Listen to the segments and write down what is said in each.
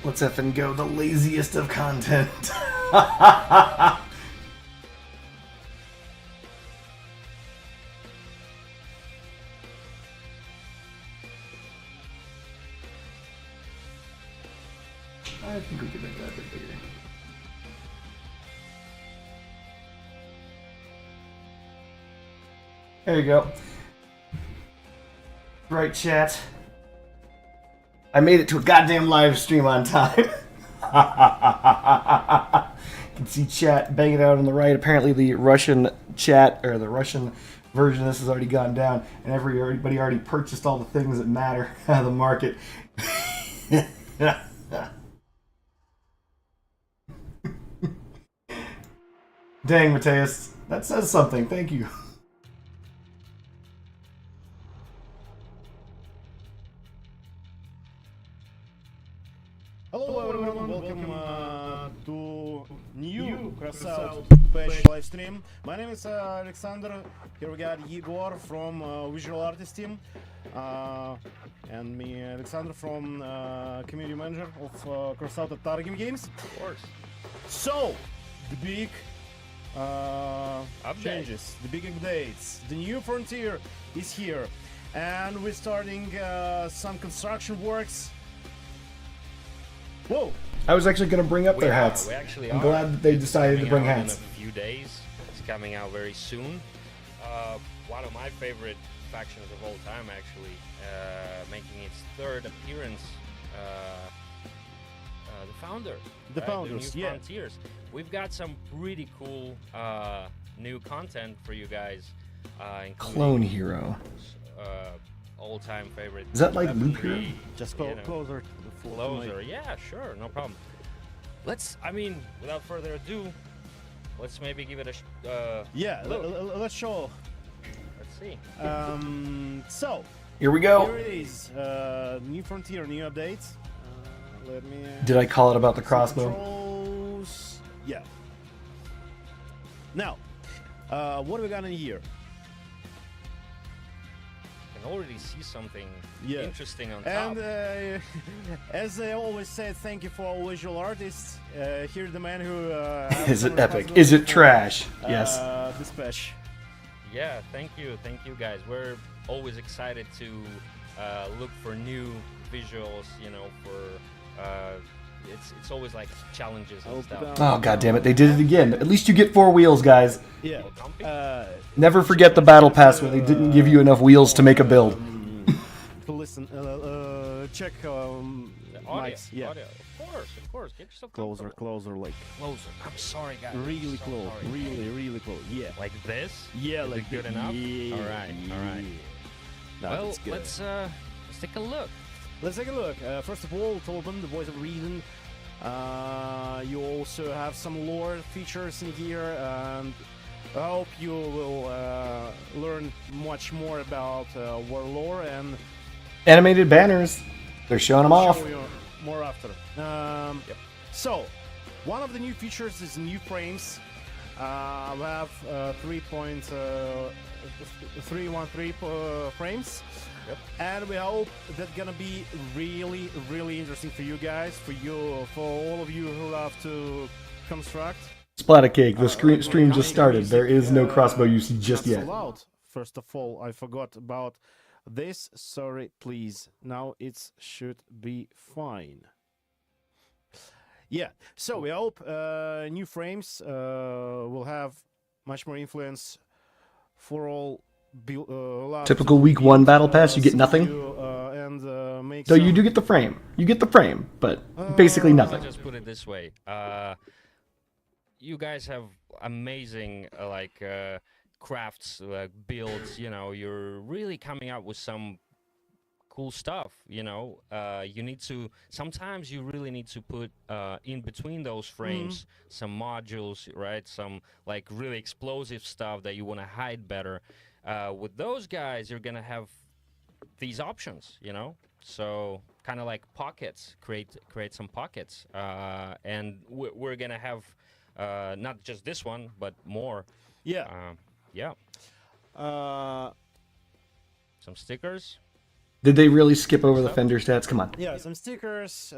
Let's effing go. The laziest of content. I think we can make that a bit bigger. There you go. Right, chat. I made it to a goddamn live stream on time. You can see chat banging out on the right. Apparently the Russian chat, or the Russian version of this has already gone down, and everybody already purchased all the things that matter out of the market. Dang, Mateus. That says something. Thank you. Hello everyone, welcome to new Crossout patch live stream. My name is Alexander. Here we got Igor from Visual Artist team, and me, Alexander, from community manager of Crossout at Targim Games. Of course. So, the big changes, the big updates, the new frontier is here, and we're starting some construction works. Whoa! I was actually going to bring up their hats. We actually I'm are. glad that they It's decided to coming bring out hats. In a few days. It's coming out very soon. One of my favorite factions of all time, actually, making its third appearance. The Founder. The Founders, New yeah. Frontiers. We've got some pretty cool new content for you guys. Clone Hero. All-time favorite. Is that like Loop Hero? Definitely, Just you know, closer to the full Closer, yeah, sure, no problem. I mean, without further ado, let's maybe give it a Yeah, look. let's show. Let's see. So Here we go. here it is. New frontier, new updates. Let me. Did I call it about the crossbow? Controls. Yeah. Now, what do we got in here? I can already see something Yeah. interesting on top. And as I always said, thank you for all visual artists. Here's the man who. Is it epic? Is it trash? Yes. Dispatch. Yeah, thank you guys. We're always excited to look for new visuals, you know, for it's always like challenges and stuff. Oh, god damn it. They did it again. At least you get 4 wheels, guys. Yeah. Well, comfy? Never forget the battle pass where they didn't give you enough wheels to make a build. To listen, check The audio, mics. Yeah. audio. Of course. Get yourself Closer, comfortable. closer, like Closer. I'm sorry, guys. I'm really so close, sorry. really close. Yeah. Like this? Yeah, Is like it good the- enough? Yeah, All right. No, Well, that's good. let's take a look. Let's take a look. First of all, Torben, the voice of reason. You also have some lore features in here, and I hope you will learn much more about war lore and Animated banners. They're showing them off. show you more after. So, one of the new features is new frames. We have 3.313 frames. Yep. And we hope that's gonna be really interesting for you guys, for all of you who love to construct. Splatter cake. The stream just started. There is no crossbow usage just Not so yet. loud. First of all, I forgot about this. Sorry, please. Now it should be fine. Yeah. So we hope new frames will have much more influence for all. Typical week 1 battle pass, you get nothing. Make So you some- do get the frame. You get the frame, but basically I'll nothing. just put it this way. You guys have amazing crafts, builds. You know, you're really coming out with some cool stuff. You know, sometimes you really need to put in between those frames some modules, right? Some like really explosive stuff that you want to hide better. With those guys, you're gonna have these options, you know. So kind of like pockets, create some pockets, and we're gonna have not just this one, but more. Yeah. Yeah, Uh, some stickers. Did they really skip over the Fender stats? Come on. yeah. Some stickers.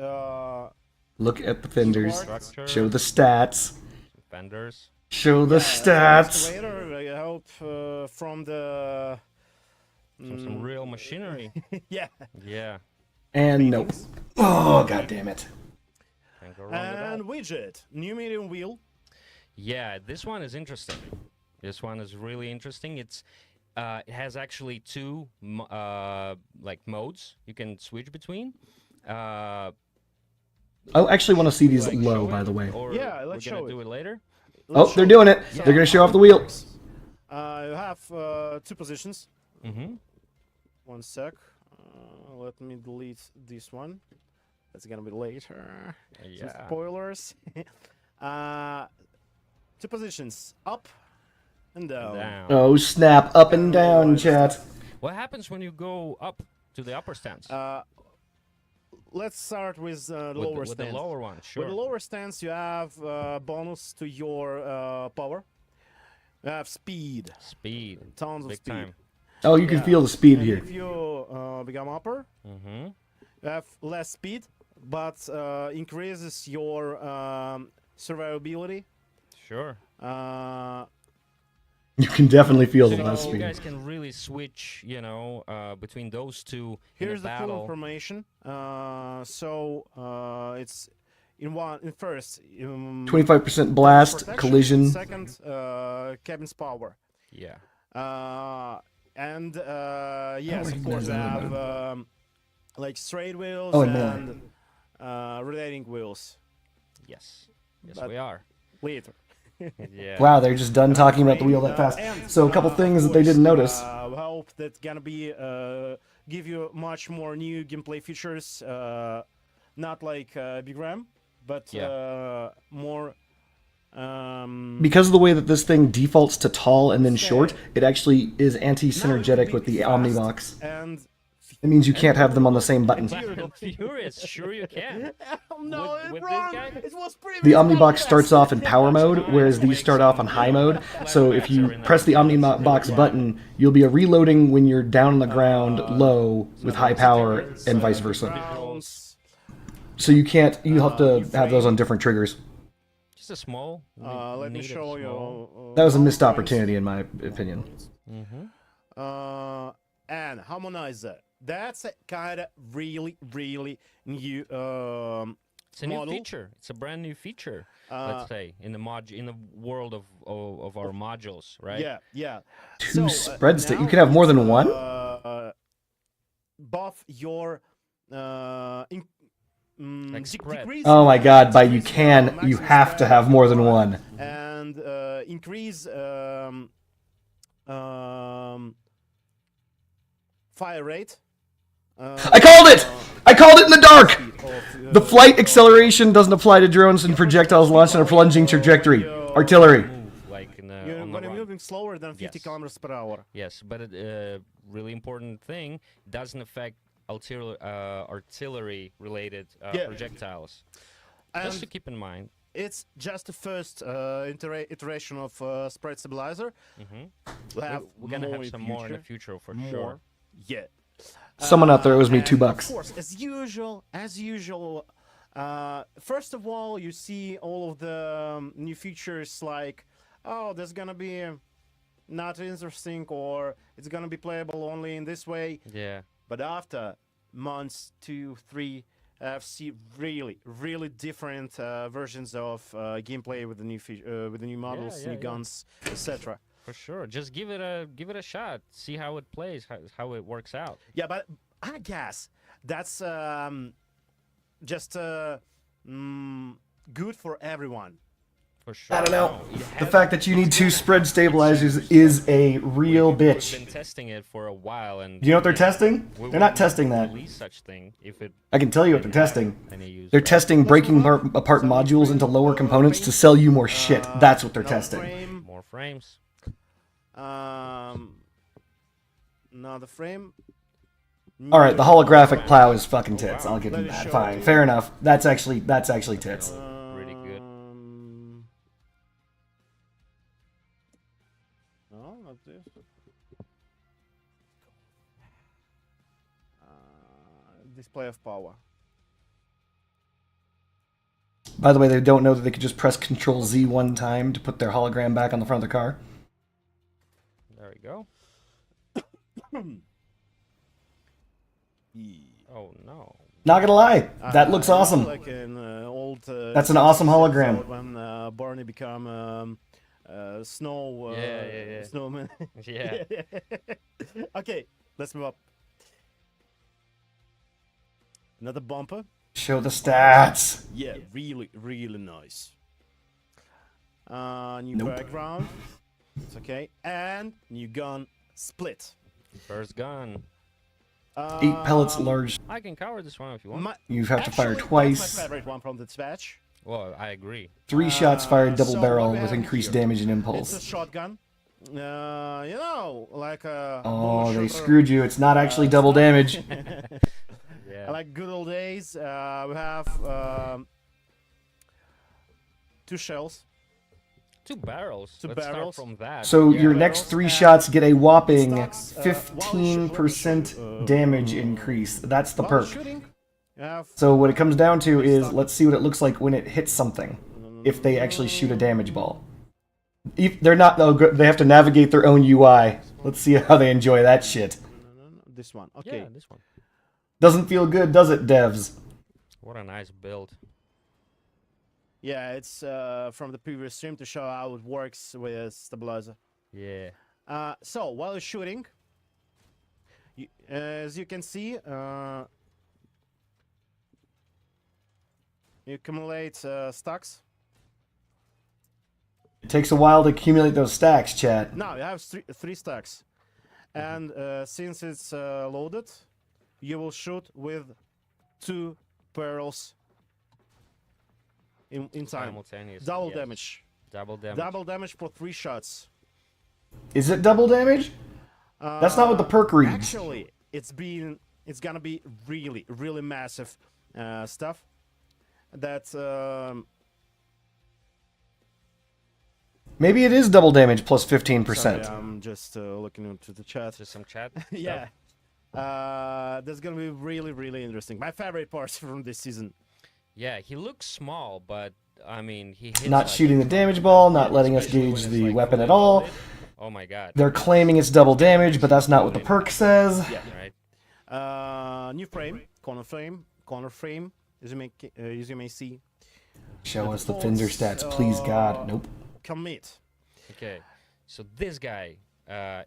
Look at the fenders. Structure, Show the stats. fenders. Show the stats. Excavator, I hope from the. So some real machinery. Yeah. Yeah. And nope. Oh, god damn it. Can't go wrong with that. And widget, new medium wheel. Yeah, this one is interesting. This one is really interesting. It has actually two like modes you can switch between. I actually want to see these Like low, show by it, the way. Or Yeah, we're let's gonna show it. do it later. Oh, they're doing it. They're going to show off the wheel. You have two positions. Mm-hmm. One sec. Let me delete this one. That's gonna be later. Some Yeah. spoilers. Two positions, up and down. Down. Oh, snap. Up and down, chat. What happens when you go up to the upper stance? Let's start with the with lower with the stance. lower one, sure. With the lower stance, you have bonus to your power. You have speed, Speed. tons of Big speed. time. Oh, you can Yeah. feel the speed And here. if you become upper, Mm-hmm. you have less speed, but increases your survivability. Sure. You can definitely feel the So less you speed. guys can really switch, you know, between those two Here's in the a full battle. information. It's in first 25% blast, protection, collision. second cabin's power, Yeah. and yes, of recognize course, I that have like straight wheels Oh, and rotating wheels Yes. Yes, But- we are. later. Yeah. Wow, they're just done talking about the wheel that fast. And, So a couple of things that they course, didn't notice. I hope that's gonna be give you much more new gameplay features. Not like Big Ram, but more. Because of the way that this thing defaults to tall and then short, it actually is anti-synergetic with the Omnibox. And It means you can't have them on the same button. Fast and Furious, sure you can. no, With this wrong. guy? It was The Omnibox starts off in power mode, whereas these start off on high mode. So if you press the Omnibox button, you'll be reloading when you're down on the ground low with high power and vice versa. So you can't, you have to have those on different triggers. Just a small. Let me needed show small. you. That was a missed opportunity in my opinion. Mm-hmm. And harmonizer. That's a kind of really new It's a new model. feature. It's a brand new feature. Let's say in the world of our modules, right? Yeah. Two So, spread state. You now can have more than it's, one? Buff your Like spread. decrease Oh my god, by you decrease can, you maximum have to spread have more than one. and increase fire rate. I called it! I called it in the dark! The flight acceleration doesn't apply to drones and projectiles launched on a plunging trajectory. Artillery. Move like in the, You're on the when you're run. moving slower than 50 Yes. kilometers per hour. Yes, but really important thing doesn't affect artillery related Yeah. projectiles. And Just to keep in mind. it's just the first iteration of spread stabilizer. Mhm. We'll have We're gonna more have in some more in the future for More. sure. Yeah. Someone out there owes me And $2. Of course, as usual, first of all, you see all of the new features like, oh, there's gonna be not interesting or it's gonna be playable only in this way. Yeah. But after months, 2, 3, I've seen really different versions of gameplay with the new models, yeah, new yeah. guns, etc. For sure. Just give it a shot. See how it plays, how it works out. Yeah, but I guess that's just good for everyone. For sure. I don't know. No, you The have- fact that you need two spread stabilizers is a real We've bitch. been testing it for a while, and Do you know what they're testing? we They're not wouldn't testing that. Release such thing if it. I can tell you what they're testing. Any use. They're testing breaking apart modules into lower components to sell you more shit. That's what they're Another testing. Frame, More frames. another frame. All right, the holographic plow is fucking tits. I'll give Let them me that. show Fine, it. fair enough. That's actually tits. Pretty good. No, not this. Display of power. By the way, they don't know that they could just press Control Z one time to put their hologram back on the front of the car. There we go. Oh no. Not gonna lie, that looks awesome. Like an old. That's an awesome hologram. When Barney become snow. Yeah. Snowman. Yeah. Okay, let's move up. Another bumper. Show the stats. Yeah, really, really nice. New Nope. background. It's okay. And new gun split. First gun. 8 pellets large. I can cover this one if you want. You have to fire Actually, twice. That's my favorite one from the dispatch. Well, I agree. 3 shots fired double so barrel what we with have increased here? damage and It's a impulse. shotgun. You know, like a. Oh, they shooter. screwed you. It's not actually double damage. Yeah. Like good old days. We have 2 shells. 2 barrels. Two Let's barrels. start from that. So Yeah. your next 3 shots get a whopping 15% damage increase. That's the While perk. shooting, you have So what it comes down to is, let's see what it looks like when it hits something. If they actually shoot a damage ball. If they're not, though, they have to navigate their own UI. Let's see how they enjoy that shit. this one. Okay. Yeah, this one. Doesn't feel good, does it, devs? What a nice build. Yeah, it's from the previous stream to show how it works with stabilizer. Yeah. So while you're shooting, as you can see, you accumulate stacks. It takes a while to accumulate those stacks, chat. Now you have three stacks, and since it's loaded, you will shoot with 2 barrels in time. Simultaneous. Double yes. damage. Double damage. Double damage for 3 shots. Is it double damage? That's not what the perk reads. Actually, it's gonna be really, really massive stuff. That Maybe it is double damage plus sorry, 15%. I'm just looking into the chat. Just some chat. Yeah, that's gonna be really, really interesting. My favorite parts from this season. Yeah, he looks small, but I mean, he hits Not like shooting the damage ball, not letting us especially when gauge it's, the like, weapon fully at all. loaded. Oh my god. They're claiming it's double damage, but that's not what the perk says. Yeah. Right. New frame, corner frame. As you may see. Show us the Fender stats, please, God. Nope. Commit. Okay. So this guy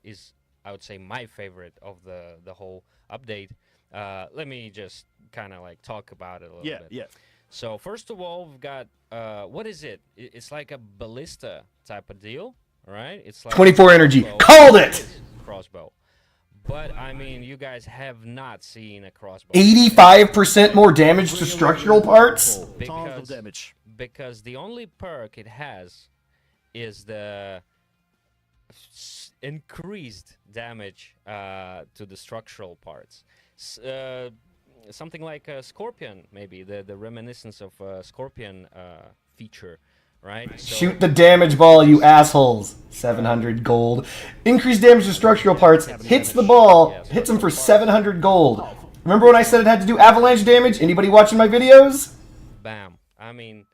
is, I would say, my favorite of the whole update. Let me just kind of like talk about it a little bit. Yeah. So first of all, we've got what is it? It's like a ballista type of deal, right? It's like 24 energy. crossbow. Called it! Crossbow. But I mean, you guys have not seen a crossbow. 85% more damage to structural parts? Tons of Because- damage. Because the only perk it has is the increased damage to the structural parts. Something like a Scorpion, maybe the reminiscence of a Scorpion feature, right? So, Shoot the damage ball, you assholes. 700 gold. Increased damage to structural parts. Hits the ball. Hits him for 700 gold. Remember when I said it had to do avalanche damage? Anybody watching my videos? bam. I mean,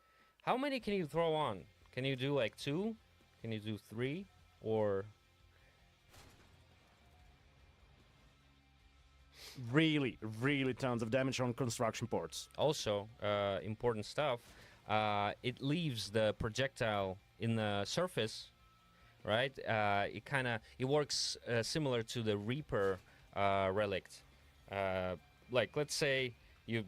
how many can you throw on? Can you do like 2? Can you do 3? Or Really, really tons of damage on construction parts. also important stuff? It leaves the projectile in the surface, right? It works similar to the Reaper relict. Like, let's say you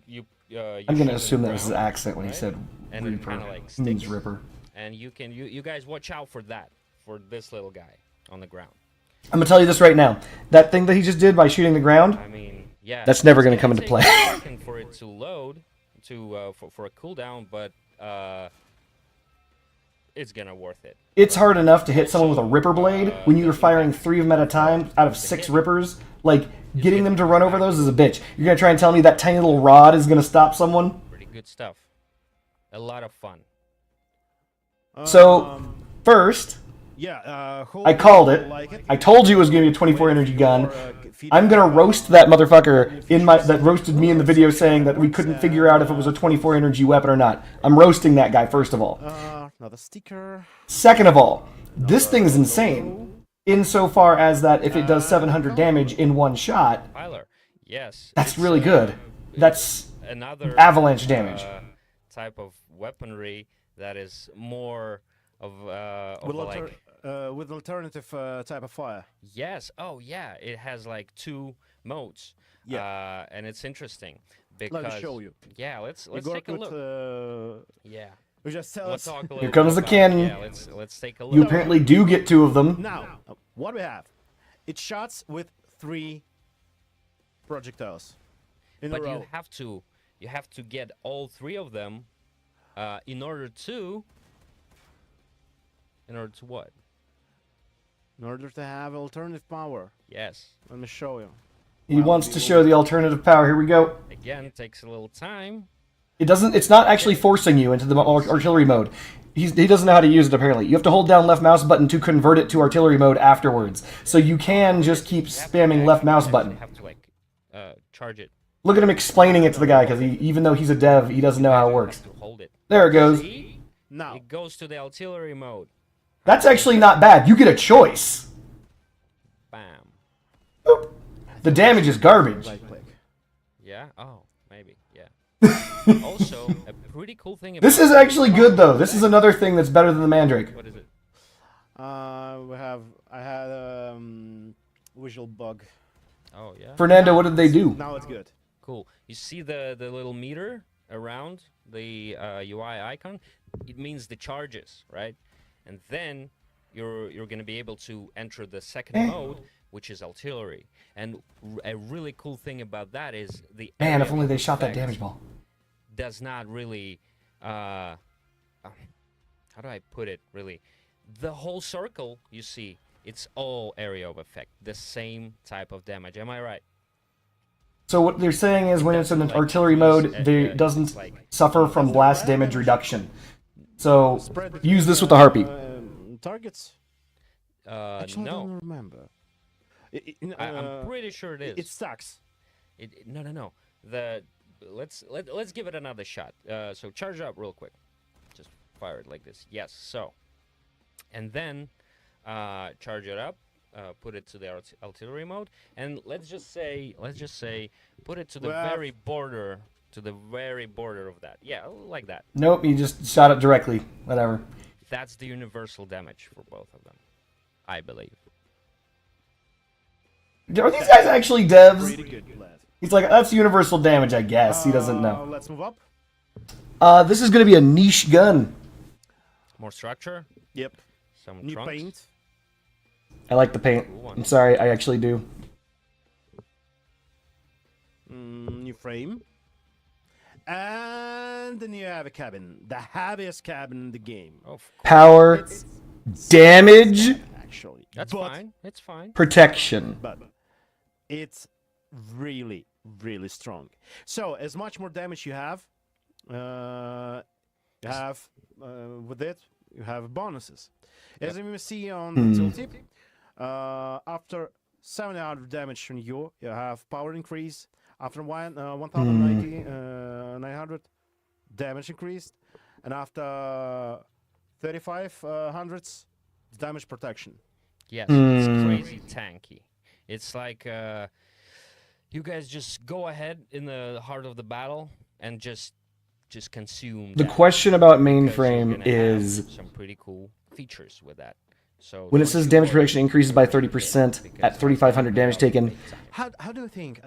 I'm gonna shoot assume in the that was his ground, accent when he right? said And it Reaper. kinda, like, Means sticks. Ripper. and you guys watch out for that, for this little guy on the ground. I'm gonna tell you this right now. That thing that he just did by shooting the ground, I mean, yeah, That's never it's gonna come into take play. a second for it to load, for a cooldown, but it's gonna worth it. it's hard enough to hit someone with a Ripper blade when you're firing 3 of them at a time out of 6 Rippers. Like, getting them to run over those is a bitch. You're gonna try and tell me that tiny little rod is gonna stop someone? Pretty good stuff. A lot of fun. So, first, Yeah, I called it. Like it. I told you it was gonna be a 24 energy gun. defeat. I'm gonna roast that motherfucker that roasted me in the video saying that we couldn't figure out if it was a 24 energy weapon or not. I'm roasting that guy, first of all. Another sticker. Second of all, this thing's insane. Insofar as that if it does 700 damage in one shot, Tyler, yes. that's it's, really good. That's another avalanche damage. Type of weaponry that is more of With, like with alternative type of fire. yes. Oh yeah, it has like 2 modes. Yeah. And it's interesting because Let me show you. Yeah, let's Igor take a look. Yeah. We just tell Let's us. talk a little Here comes bit the about- cannon. Yeah, let's take a look. You apparently do get 2 of them. Now, what we have? It shots with 3 projectiles in But a row. you have to get all 3 of them in order to what? In order to have alternative power. Yes. Let me show you. He wants to show the alternative power. Here we go. Again, takes a little time. It's not actually forcing you into the artillery mode. He doesn't know how to use it, apparently. You have to hold down left mouse button to convert it to artillery mode afterwards. So you can just keep spamming left mouse button. Have to like charge it. Look at him explaining it to the guy, because even though he's a dev, he doesn't know how it works. Have to hold it. There it goes. See? Now, It goes to the artillery mode. That's actually not bad. You get a choice. Bam. Boop. The damage is garbage. right click. Yeah. Oh, maybe. Yeah. Also, a pretty cool thing about This is actually good, though. This is another thing that's better than the Mandrake. what is it? I had visual bug. Oh yeah. Fernando, what did they do? Now it's good. Cool. You see the little meter around the UI icon? It means the charges, right? And then you're gonna be able to enter the second mode, which is artillery. And a really cool thing about that is the Man, area if only they of shot that effect damage ball. does not really how do I put it really? The whole circle you see, it's all area of effect, the same type of damage. Am I right? So what they're saying is when it's in an artillery mode, it doesn't suffer from blast damage reduction. So Spread the use this with the Harpy. Targets? Actually, I No. don't remember. I'm pretty sure it is. It sucks. No. Let's give it another shot. So charge up real quick. Just fire it like this. Yes. So, and then charge it up. Put it to the artillery mode, and let's just say, put it to the Well, very border, of that. Yeah, like that. Nope, you just shot it directly. Whatever. That's the universal damage for both of them, I believe. Are these guys actually devs? Pretty good, lad. He's like, that's universal damage, I guess. He doesn't know. Let's move up. This is going to be a niche gun. More structure, Yep. some New trunks. paint. I like the paint. I'm sorry, I actually do. New frame. And then you have a cabin. The heaviest cabin in the game. Oh, of course. Power, damage, Actually. That's but, fine. It's fine. protection. But it's really, really strong. So, as much more damage you have, with it, you have bonuses. As you may see on the tooltip, after 700 damage from you, you have power increase. After 900 damage increased, and after 3500 damage protection. Yes, it's crazy tanky. It's like you guys just go ahead in the heart of the battle and just consume. The that, question about because you're mainframe gonna have is some pretty cool features with that. So when it don't says you damage worry. protection increases by 30% at 3,500 damage taken, How do you think?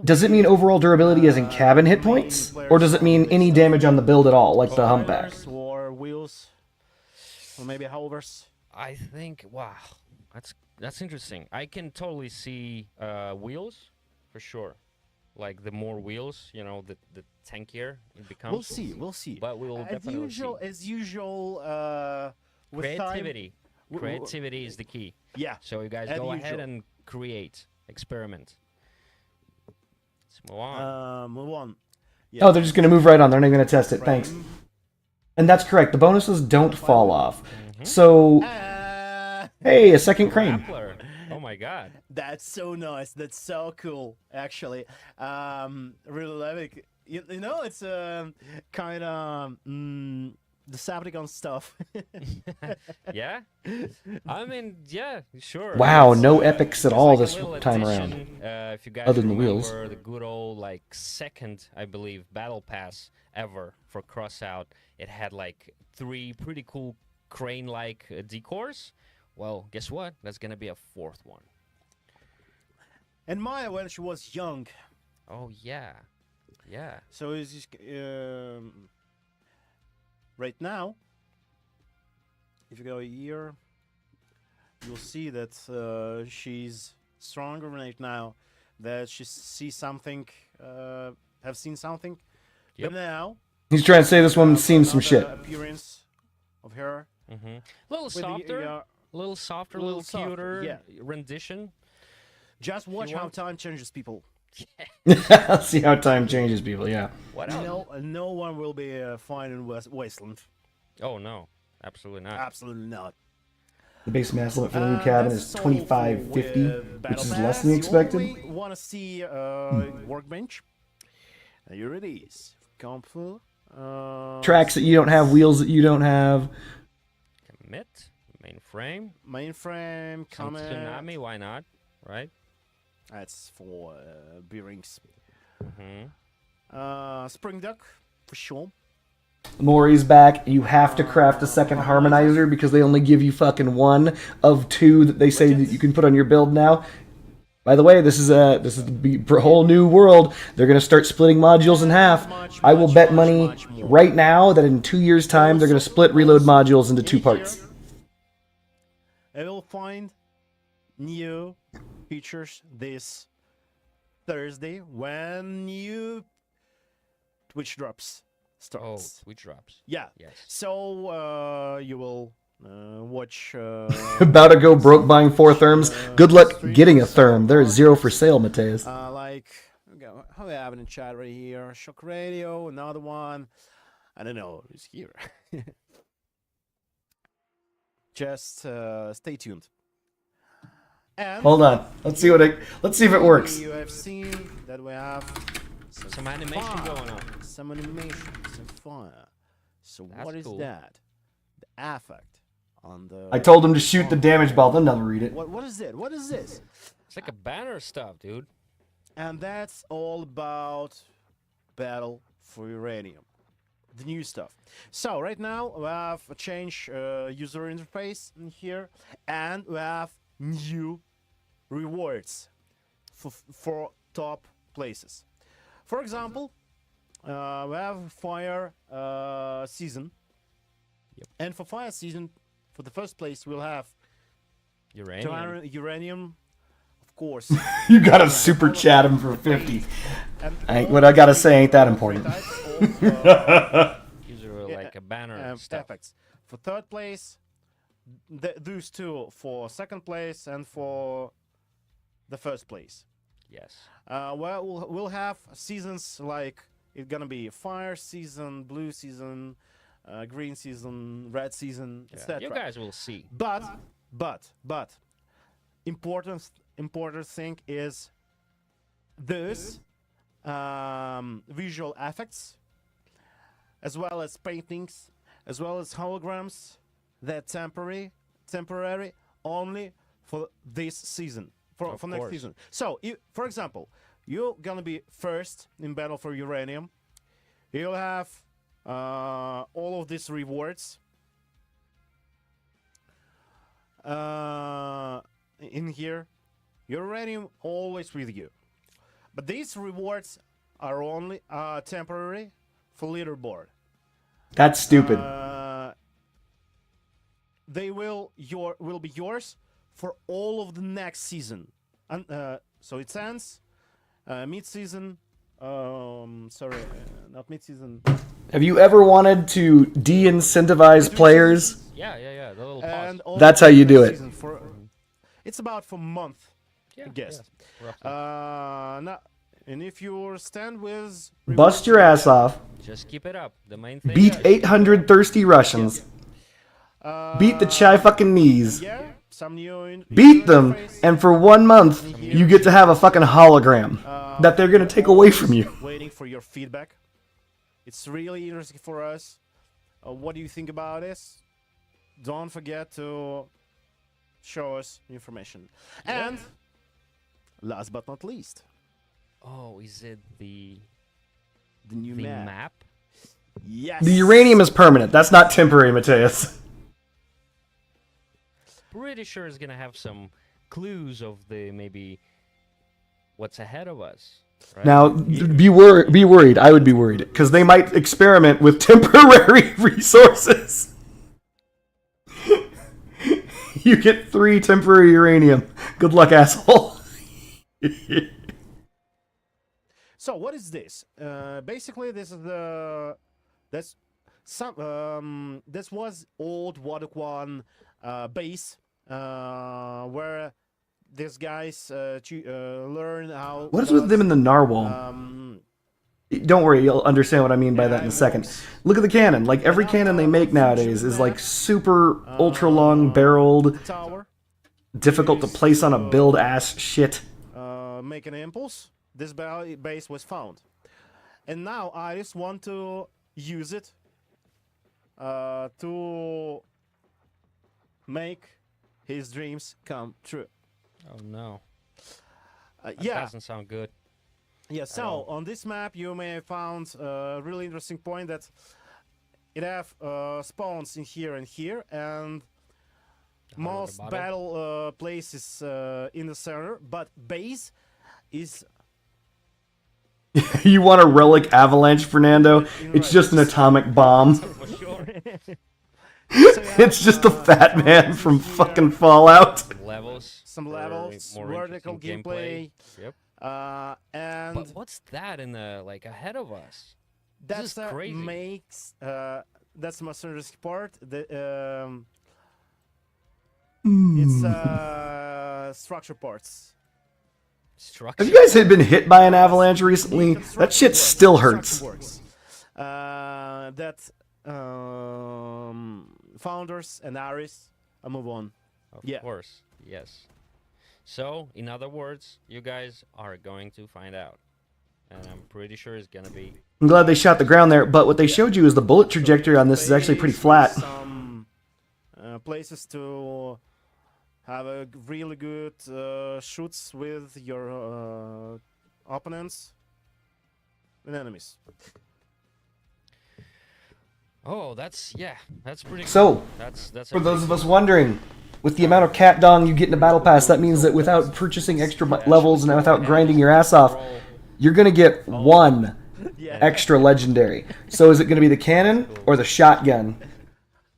does it mean overall durability as in cabin hit points? Or does it mean any damage on the build at all, like the humpback? Or wheels, or maybe hovers? I think wow, that's interesting. I can totally see wheels for sure. Like the more wheels, the tankier it becomes. We'll see. But we will As definitely usual, see. with Creativity. w- Creativity is the key. Yeah. So you guys as go ahead usual. and create, experiment. Let's move on. Move on. Oh, they're just going to move right on. They're not going to test it. Thanks. And that's correct. The bonuses don't fall off. So, hey, a second crane. Grappler. Oh my god. That's so nice. That's so cool, actually. Really love it. You know, it's kind of Decepticon stuff. Yeah. I mean, yeah, sure. Wow, It's, no epics at it's all like a this little time around. addition, if you guys Other than the remember wheels. the good old like second, I believe, battle pass ever for Crossout, it had like 3 pretty cool crane-like decors. Well, guess what? That's gonna be a 4th one. And Maya, when she was young, Oh yeah, yeah. so is this, right now, if you go a year, you'll see that she's stronger right now. That she sees something, have seen something. Yep. But now, He's trying to say this woman's seen some another shit. appearance of her. Mm-hmm. Little with the- softer, little softer, little softer, cuter yeah. rendition. Just watch how want- time changes people. See how time changes people, yeah. What else? No one will be fine in Wasteland. Oh no, absolutely not. Absolutely not. The base mass limit for the new cabin is That's all 2550, with which Battle is Pass. less than you expected. You want to see Workbench? Here it is. Comfort. Tracks that you don't have, wheels that you don't have. Commit, mainframe, Mainframe, some Comet. tsunami. Why not? Right? That's for bearings. Mm-hmm. Spring Duck, for sure. Maury's back. You have to craft a second harmonizer because they only give you fucking 1 of 2 that they say that you can put on your build now. By the way, this is a whole new world. They're gonna start splitting modules in half. I will bet money right now that in 2 years' time they're gonna split reload modules into 2 parts. I will find new features this Thursday when new Twitch drops Oh, starts. Twitch drops. Yeah. Yes. So you will watch. About to go broke buying 4 therms. Good luck getting a therm. There is 0 for sale, Mateus. Like, how we have it in chat right here? Shock Radio, another one. I don't know who's here. Just stay tuned. And Hold on. Let's see if it works. you have seen that we have Some animation fire, going on. some animation, some fire. So That's what is cool. that? The affect on the. I told him to shoot the damage ball. They'll never read it. What is it? What is this? It's like a banner stuff, dude. And that's all about Battle for Uranium, the new stuff. So right now we have a change user interface in here, and we have new rewards for top places. For example, we have fire season, and for fire season, for the first place, we'll have uranium, of course. You gotta super chat him for 50. And What I gotta say ain't that important. These are like a banner stuff. effects. For third place, those 2 for second place and for the first place. Yes. Well, we'll have seasons like it's gonna be fire season, blue season, green season, red season, Yeah. etc. You guys will see. But important thing is this visual effects, as well as paintings, as well as holograms. They're temporary, only for this season, for next course. season. So, for example, you're gonna be first in Battle for Uranium. You'll have all of these rewards in here. Uranium always with you, but these rewards are only temporary for leaderboard. That's stupid. They will be yours for all of the next season, and so it ends mid-season. Sorry, not mid-season. Have you ever wanted to de-incentivize players? Yeah. The little And pause. all That's of how the you do next it. season it's about for a month, Yeah, I guess. yeah, roughly. Now, and if you stand with Bust your ass off. Just keep it up. The main thing. Beat is- 800 thirsty Russians. Beat the chai fucking knees. Yeah, some new beat them, interface. and for 1 month, you get to have a fucking hologram that they're gonna take away from you. Waiting for your feedback. It's really interesting for us. What do you think about this? Don't forget to show us information. And last but not least, Oh, is it the new map. map? Yes. The uranium is permanent. That's not temporary, Mateus. Pretty sure it's gonna have some clues of the maybe what's ahead of us. Right? Now, be worried. I would be worried because they might experiment with temporary resources. You get 3 temporary uranium. Good luck, asshole. So what is this? Basically, this is this was old Wadok 1 base where these guys learn how. What is with them in the narwhal? Don't worry, you'll understand what I mean by that in a second. Look at the cannon. Like, every cannon they make nowadays is like super ultra long barreled, tower. difficult to place on a build ass shit. Make an impulse. This base was found, and now Iris want to use it to make his dreams come true. Oh no, that Yeah. doesn't sound good. Yeah, so on this map you may have found a really interesting point that it have spawns in here and here, and most bottom. battle places in the center, but base is You want a relic avalanche, Fernando? It's just an atomic bomb. For sure. It's just a fat man from fucking Fallout. Levels. some for levels, more vertical interesting gameplay, Yep. and But what's that in the like ahead of us? that's is crazy. makes that's the most interesting part. It's structure parts. Structure. Have you guys been hit by an avalanche recently? That shit still hurts. That founders and Aris, I move on. Of Yeah. course. Yes. So, in other words, you guys are going to find out. And I'm pretty sure it's gonna be I'm glad they shot the ground there, but what they showed you is the bullet trajectory on this is actually pretty flat. Some places to have a really good shoots with your opponents and enemies. Oh, that's pretty So, cool. That's for those of us wondering, with the amount of cat dong you get in a battle pass, that means that without purchasing extra levels and without grinding your ass off, you're gonna get 1 Yeah. extra legendary. So is it gonna be the cannon or the shotgun?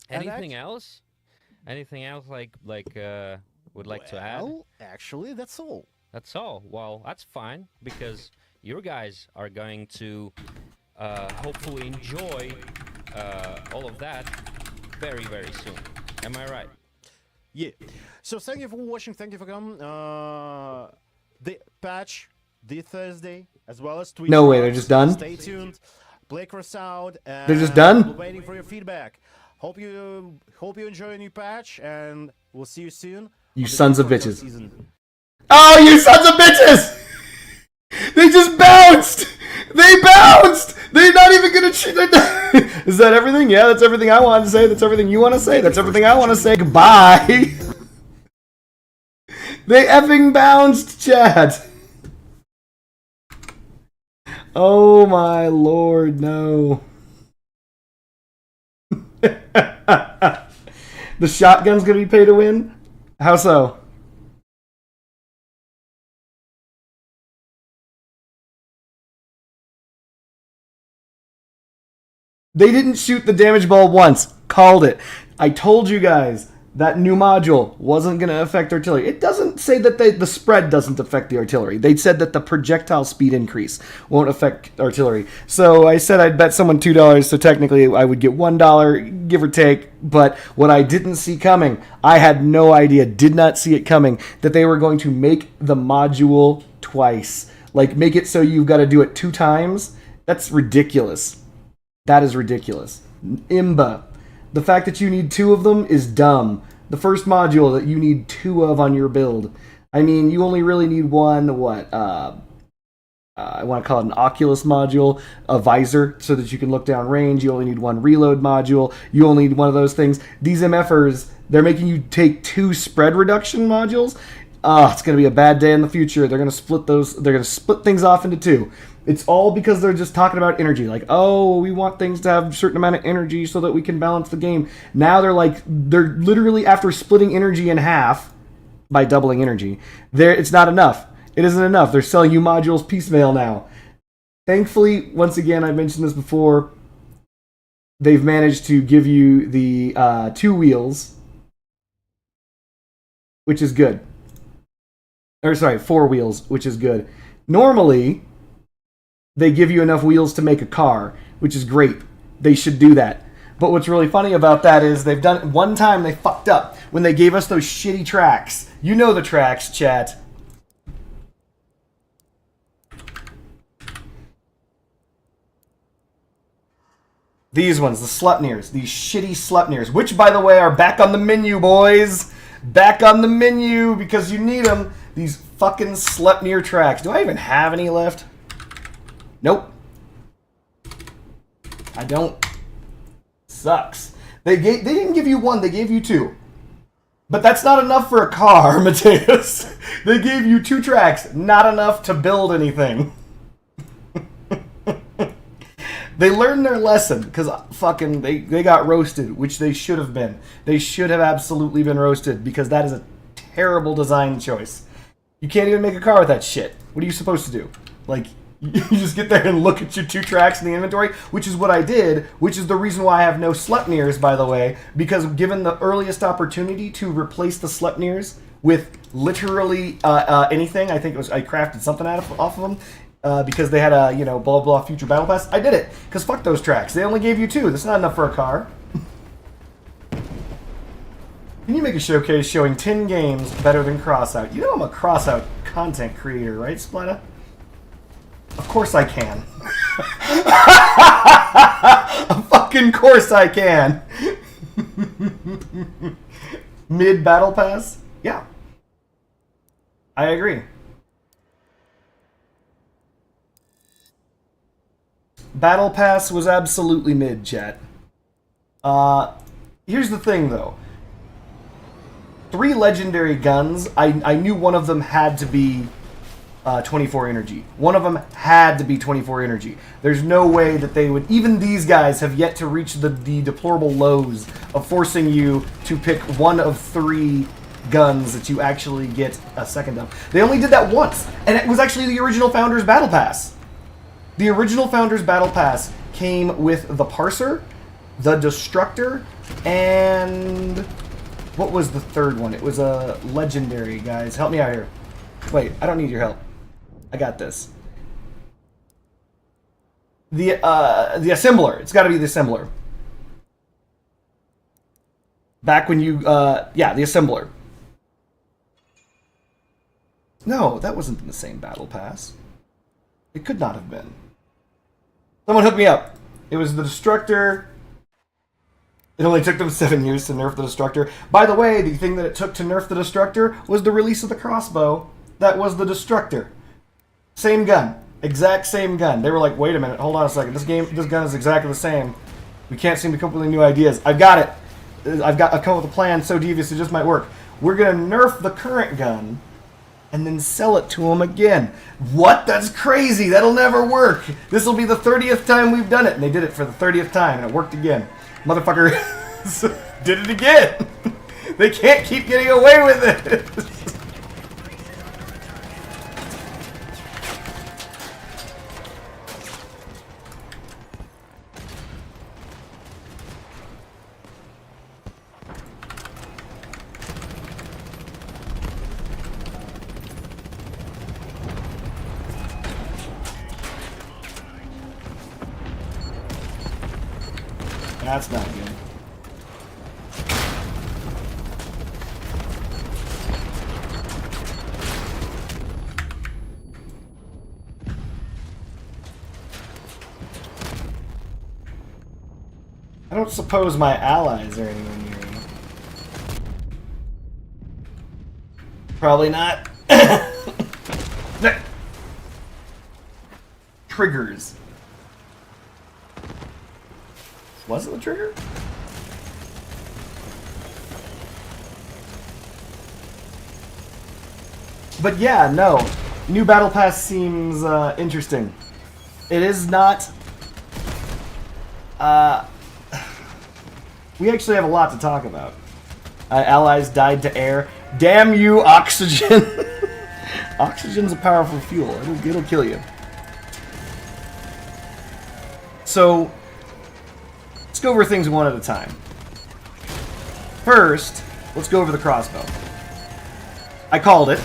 anything else? Anything else would like to add? Well, actually, that's all. That's all. Well, that's fine because you guys are going to hopefully enjoy all of that very, very soon. Am I right? Yeah. So thank you for watching. Thank you for coming. The patch this Thursday, as well as Twitch. No way, they're Rocks. just done? Stay tuned. Play Crossout. They're just done? We're waiting for your feedback. Hope you enjoy a new patch, and we'll see you soon. You on the sons of Crossout bitches. season. Oh, you sons of bitches! They just bounced! They bounced! They're not even gonna cheat. Is that everything? Yeah, that's everything I wanted to say. That's everything you want to say. That's everything I want to say. Goodbye! They effing bounced, Chad! Oh my lord, no. The shotgun's gonna be pay to win? How so? They didn't shoot the damage ball once. Called it. I told you guys that new module wasn't going to affect artillery. It doesn't say that the spread doesn't affect the artillery. They said that the projectile speed increase won't affect artillery. So I said I'd bet someone $2, so technically I would get $1, give or take. But what I didn't see coming, I had no idea, did not see it coming, that they were going to make the module twice. Like, make it so you've got to do it 2 times. That's ridiculous. That is ridiculous. Imba. The fact that you need 2 of them is dumb. The first module that you need 2 of on your build. I mean, you only really need one, what, I want to call it an Oculus module, a visor, so that you can look down range. You only need 1 reload module. You only need one of those things. These MFers, they're making you take 2 spread reduction modules. It's going to be a bad day in the future. They're going to split those. They're going to split things off into 2. It's all because they're just talking about energy. Like, oh, we want things to have a certain amount of energy so that we can balance the game. Now they're literally, after splitting energy in half by doubling energy, it's not enough. It isn't enough. They're selling you modules piecemeal now. Thankfully, once again, I mentioned this before, they've managed to give you the 2 wheels, which is good. Or sorry, 4 wheels, which is good. Normally, they give you enough wheels to make a car, which is great. They should do that. But what's really funny about that is they've done it one time. They fucked up when they gave us those shitty tracks. You know the tracks, chat. These ones, the Sleipnirs, these shitty Sleipnirs, which, by the way, are back on the menu, boys. Back on the menu because you need them. These fucking Sleipnir tracks. Do I even have any left? Nope. I don't. Sucks. They didn't give you 1, they gave you 2. But that's not enough for a car, Mateus. They gave you 2 tracks, not enough to build anything. They learned their lesson, because fucking they got roasted, which they should have been. They should have absolutely been roasted, because that is a terrible design choice. You can't even make a car with that shit. What are you supposed to do? Like, you just get there and look at your 2 tracks in the inventory, which is what I did, which is the reason why I have no Sleipnirs, by the way, because given the earliest opportunity to replace the Sleipnirs with literally anything, I think it was, I crafted something off of them, because they had a, blah, blah, future battle pass. I did it, because fuck those tracks. They only gave you 2. That's not enough for a car. Can you make a showcase showing 10 games better than Crossout? You know I'm a Crossout content creator, right, Splata? Of course I can. Of fucking course I can. Mid battle pass? Yeah. I agree. Battle Pass was absolutely mid, chat. Here's the thing, though. 3 legendary guns, I knew one of them had to be 24 energy. One of them had to be 24 energy. There's no way that they would... Even these guys have yet to reach the deplorable lows of forcing you to pick one of 3 guns that you actually get a second of. They only did that once, and it was actually the original Founders Battle Pass. The original Founders Battle Pass came with the Parser, the Destructor, and... what was the third one? It was a legendary, guys. Help me out here. Wait, I don't need your help. I got this. The Assembler. It's got to be the Assembler. Back when you... yeah, the Assembler. No, that wasn't in the same Battle Pass. It could not have been. Someone hook me up. It was the Destructor. It only took them 7 years to nerf the Destructor. By the way, the thing that it took to nerf the Destructor was the release of the crossbow. That was the Destructor. Same gun. Exact same gun. They were like, wait a minute, hold on a second. This gun is exactly the same. We can't seem to come up with any new ideas. I've got it. I've come up with a plan so devious it just might work. We're going to nerf the current gun and then sell it to them again. What? That's crazy. That'll never work. This will be the 30th time we've done it. And they did it for the 30th time, and it worked again. Motherfucker did it again. They can't keep getting away with it. That's not good. I don't suppose my allies are anywhere near me. Probably not. Triggers. Was it the trigger? But yeah, no. New Battle Pass seems interesting. It is not... we actually have a lot to talk about. Allies died to air. Damn you, oxygen! Oxygen's a powerful fuel. It'll kill you. So, let's go over things one at a time. First, let's go over the crossbow. I called it.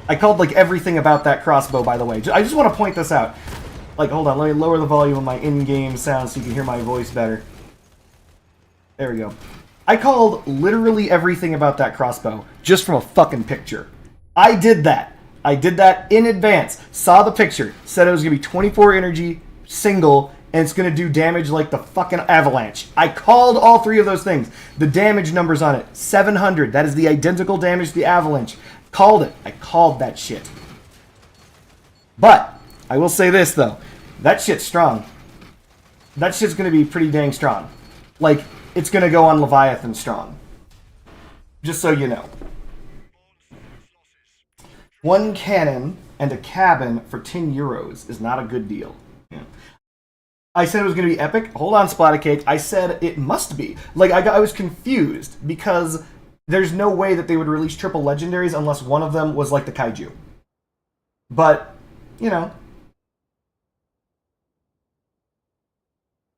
I called, like, everything about that crossbow, by the way. I just want to point this out. Like, hold on, let me lower the volume of my in-game sound so you can hear my voice better. There we go. I called literally everything about that crossbow just from a fucking picture. I did that. I did that in advance. Saw the picture. Said it was going to be 24 energy, single, and it's going to do damage like the fucking avalanche. I called all three of those things. The damage numbers on it, 700. That is the identical damage to the avalanche. Called it. I called that shit. But, I will say this, though. That shit's strong. That shit's going to be pretty dang strong. Like, it's going to go on Leviathan strong. Just so you know. One cannon and a cabin for 10 euros is not a good deal. Yeah. I said it was going to be epic. Hold on, Splattercake. I said it must be. Like, I was confused because there's no way that they would release triple legendaries unless one of them was like the Kaiju. But, you know.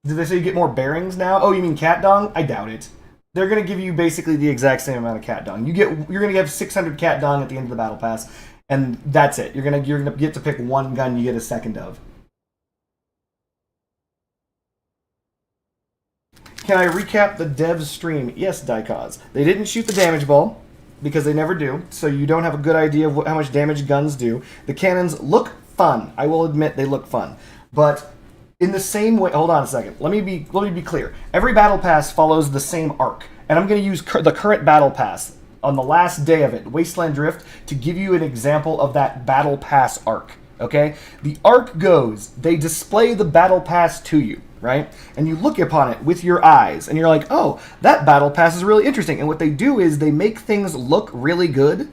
Did they say you get more bearings now? Oh, you mean cat dong? I doubt it. They're going to give you basically the exact same amount of cat dong. You're going to get 600 cat dong at the end of the battle pass, and that's it. You're going to get to pick one gun you get a second of. Can I recap the dev stream? Yes, Daikaz. They didn't shoot the damage ball, because they never do, so you don't have a good idea of how much damage guns do. The cannons look fun. I will admit they look fun. But in the same way... Hold on a second. Let me be clear. Every battle pass follows the same arc, and I'm going to use the current battle pass on the last day of it, Wasteland Drift, to give you an example of that battle pass arc. Okay? The arc goes, they display the battle pass to you, right? And you look upon it with your eyes, and you're like, oh, that battle pass is really interesting. And what they do is they make things look really good,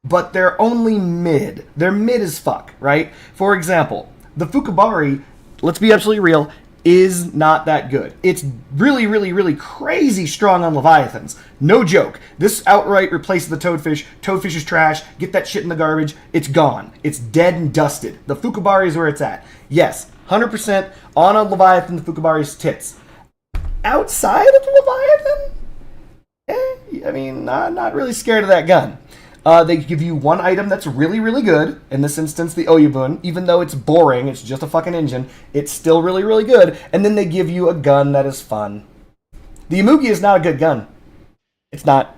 but they're only mid. They're mid as fuck, right? For example, the Fukubari, let's be absolutely real, is not that good. It's really, really, really crazy strong on Leviathans. No joke. This outright replaces the Toadfish. Toadfish is trash. Get that shit in the garbage. It's gone. It's dead and dusted. The Fukubari is where it's at. Yes, 100% on a Leviathan, the Fukubari's tits. Outside of the Leviathan? I mean, not really scared of that gun. They give you one item that's really, really good. In this instance, the Oyabun. Even though it's boring, it's just a fucking engine, it's still really, really good. And then they give you a gun that is fun. The Imugi is not a good gun. It's not.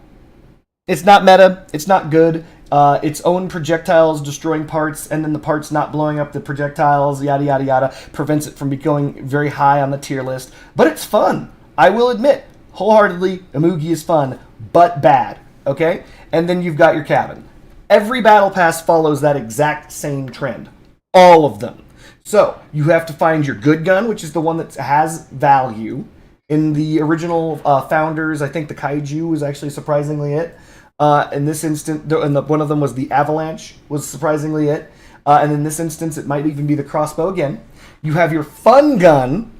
It's not meta. It's not good. Its own projectiles destroying parts, and then the parts not blowing up the projectiles, yada, yada, yada, prevents it from going very high on the tier list. But it's fun. I will admit, wholeheartedly, Imugi is fun, but bad. Okay? And then you've got your cabin. Every battle pass follows that exact same trend. All of them. So, you have to find your good gun, which is the one that has value. In the original Founders, I think the Kaiju was actually surprisingly it. In this instance, one of them was the Avalanche, was surprisingly it. And in this instance, it might even be the crossbow again. You have your fun gun,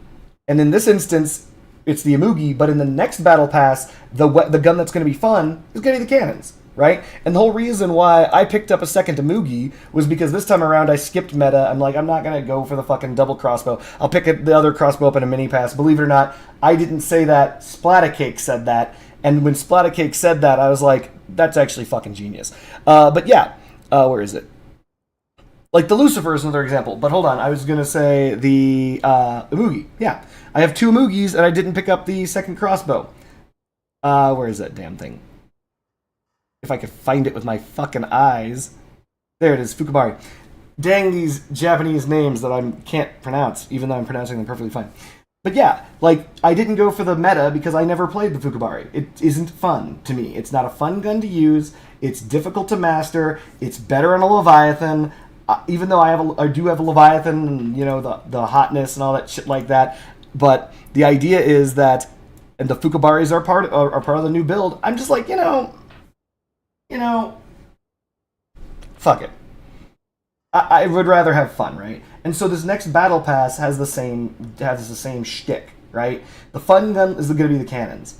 and in this instance, it's the Imugi, but in the next battle pass, the gun that's going to be fun is going to be the cannons, right? And the whole reason why I picked up a second Imugi was because this time around I skipped meta. I'm like, I'm not going to go for the fucking double crossbow. I'll pick the other crossbow up in a mini pass. Believe it or not, I didn't say that. Splattercake said that. And when Splattercake said that, I was like, that's actually fucking genius. But yeah, where is it? Like the Lucifer is another example. But hold on, I was going to say the Imugi. Yeah, I have two Imugis and I didn't pick up the second crossbow. Where is that damn thing? If I could find it with my fucking eyes. There it is, Fukubari. Dang these Japanese names that I can't pronounce, even though I'm pronouncing them perfectly fine. But yeah, like, I didn't go for the meta because I never played the Fukubari. It isn't fun to me. It's not a fun gun to use. It's difficult to master. It's better on a Leviathan. Even though I do have a Leviathan, and, you know, the hotness and all that shit like that. But the idea is that, and the Fukubaris are part of the new build. I'm just like, you know, fuck it. I would rather have fun, right? And so this next battle pass has the same shtick, right? The fun gun is going to be the cannons.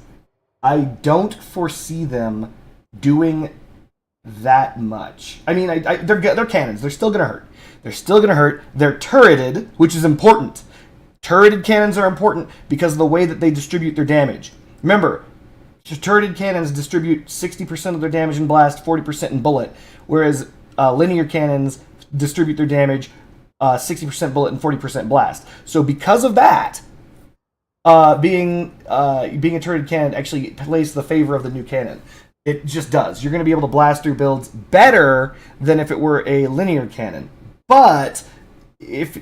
I don't foresee them doing that much. I mean, they're cannons. They're still going to hurt. They're still going to hurt. They're turreted, which is important. Turreted cannons are important because of the way that they distribute their damage. Remember, turreted cannons distribute 60% of their damage in blast, 40% in bullet, whereas linear cannons distribute their damage 60% bullet and 40% blast. So because of that, being a turreted cannon actually plays to the favor of the new cannon. It just does. You're going to be able to blast through builds better than if it were a linear cannon. But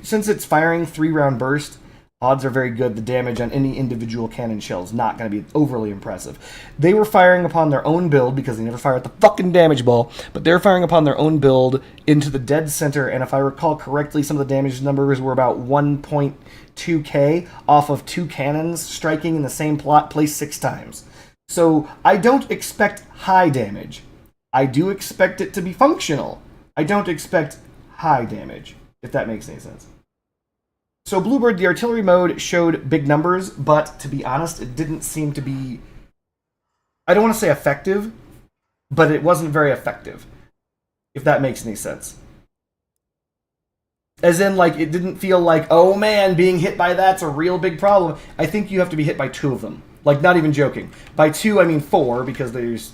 since it's firing 3-round burst, odds are very good the damage on any individual cannon shell is not going to be overly impressive. They were firing upon their own build because they never fire at the fucking damage ball, but they're firing upon their own build into the dead center, and if I recall correctly, some of the damage numbers were about 1.2k off of 2 cannons striking in the same place 6 times. So I don't expect high damage. I do expect it to be functional. I don't expect high damage, if that makes any sense. So Bluebird, the artillery mode, showed big numbers, but to be honest, it didn't seem to be... I don't want to say effective, but it wasn't very effective, if that makes any sense. As in, like, it didn't feel like, oh man, being hit by that's a real big problem. I think you have to be hit by 2 of them. Like, not even joking. By 2, I mean 4, because there's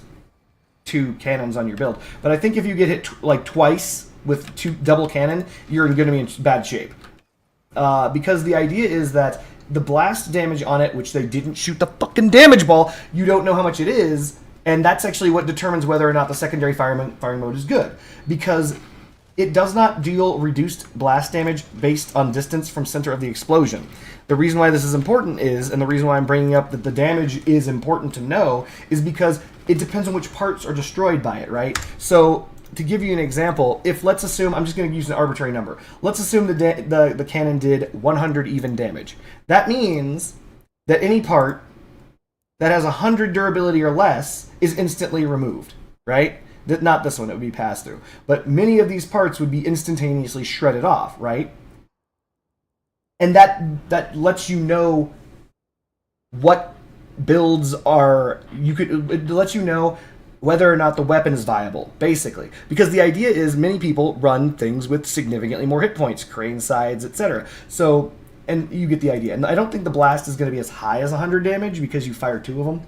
2 cannons on your build. But I think if you get hit, twice with 2 double cannon, you're going to be in bad shape. Because the idea is that the blast damage on it, which they didn't shoot the fucking damage ball, you don't know how much it is, and that's actually what determines whether or not the secondary firing mode is good. Because it does not deal reduced blast damage based on distance from center of the explosion. The reason why this is important is, and the reason why I'm bringing up that the damage is important to know, is because it depends on which parts are destroyed by it, right? So, to give you an example, if let's assume, I'm just going to use an arbitrary number. Let's assume the cannon did 100 even damage. That means that any part that has 100 durability or less is instantly removed, right? Not this one, it would be passed through. But many of these parts would be instantaneously shredded off, right? And that lets you know what builds are... It lets you know whether or not the weapon is viable, basically. Because the idea is many people run things with significantly more hit points, crane sides, etc. So, and you get the idea. And I don't think the blast is going to be as high as 100 damage because you fire 2 of them.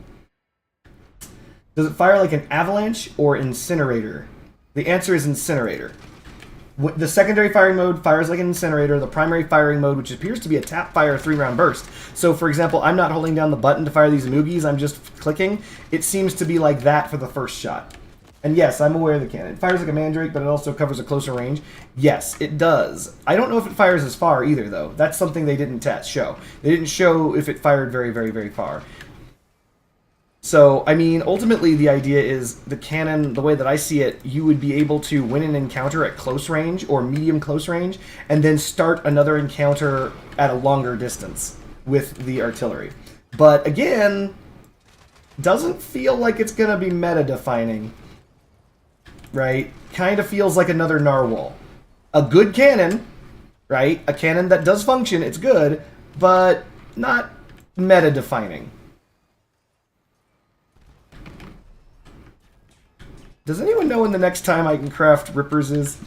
Does it fire like an avalanche or incinerator? The answer is incinerator. The secondary firing mode fires like an incinerator. The primary firing mode, which appears to be a tap fire 3-round burst. So, for example, I'm not holding down the button to fire these Moogies. I'm just clicking. It seems to be like that for the first shot. And yes, I'm aware of the cannon. It fires like a Mandrake, but it also covers a closer range. Yes, it does. I don't know if it fires as far either, though. That's something they didn't show. They didn't show if it fired very, very, very far. So, I mean, ultimately the idea is the cannon, the way that I see it, you would be able to win an encounter at close range or medium close range, and then start another encounter at a longer distance with the artillery. But again, doesn't feel like it's going to be meta-defining, right? Kind of feels like another Narwhal. A good cannon, right? A cannon that does function, it's good, but not meta-defining. Does anyone know when the next time I can craft Rippers is?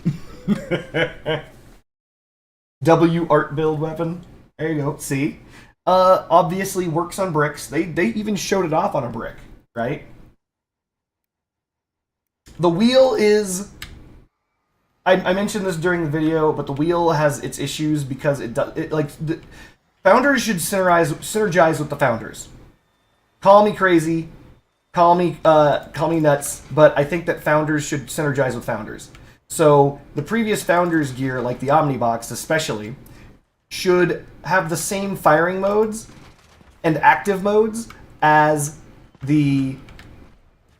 W art build weapon. There you go. See? Obviously works on bricks. They even showed it off on a brick, right? The wheel is... I mentioned this during the video, but the wheel has its issues because Founders should synergize with the Founders. Call me crazy. Call me nuts, but I think that Founders should synergize with Founders. So the previous Founders gear, like the Omnibox especially, should have the same firing modes and active modes as the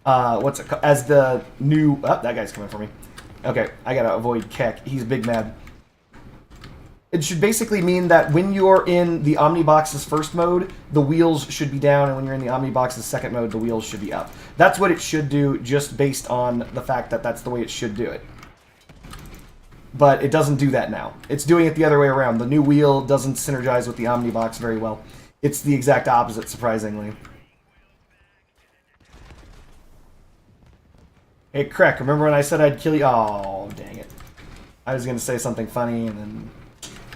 as the new. Oh, that guy's coming for me. Okay, I gotta avoid Keck. He's big mad. It should basically mean that when you're in the Omnibox's first mode, the wheels should be down, and when you're in the Omnibox's second mode, the wheels should be up. That's what it should do, just based on the fact that that's the way it should do it. But it doesn't do that now. It's doing it the other way around. The new wheel doesn't synergize with the Omnibox very well. It's the exact opposite, surprisingly. Hey, Crack, remember when I said I'd kill you? Oh, dang it. I was going to say something funny, and then...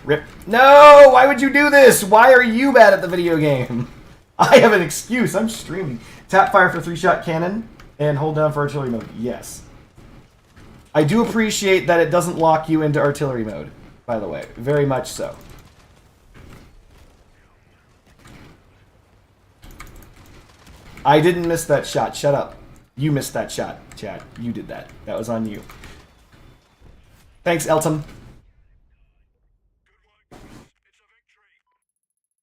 Rip. No! Why would you do this? Why are you bad at the video game? I have an excuse. I'm streaming. Tap fire for 3-shot cannon, and hold down for artillery mode. Yes. I do appreciate that it doesn't lock you into artillery mode, by the way. Very much so. I didn't miss that shot. Shut up. You missed that shot, chat. You did that. That was on you. Thanks, Elton.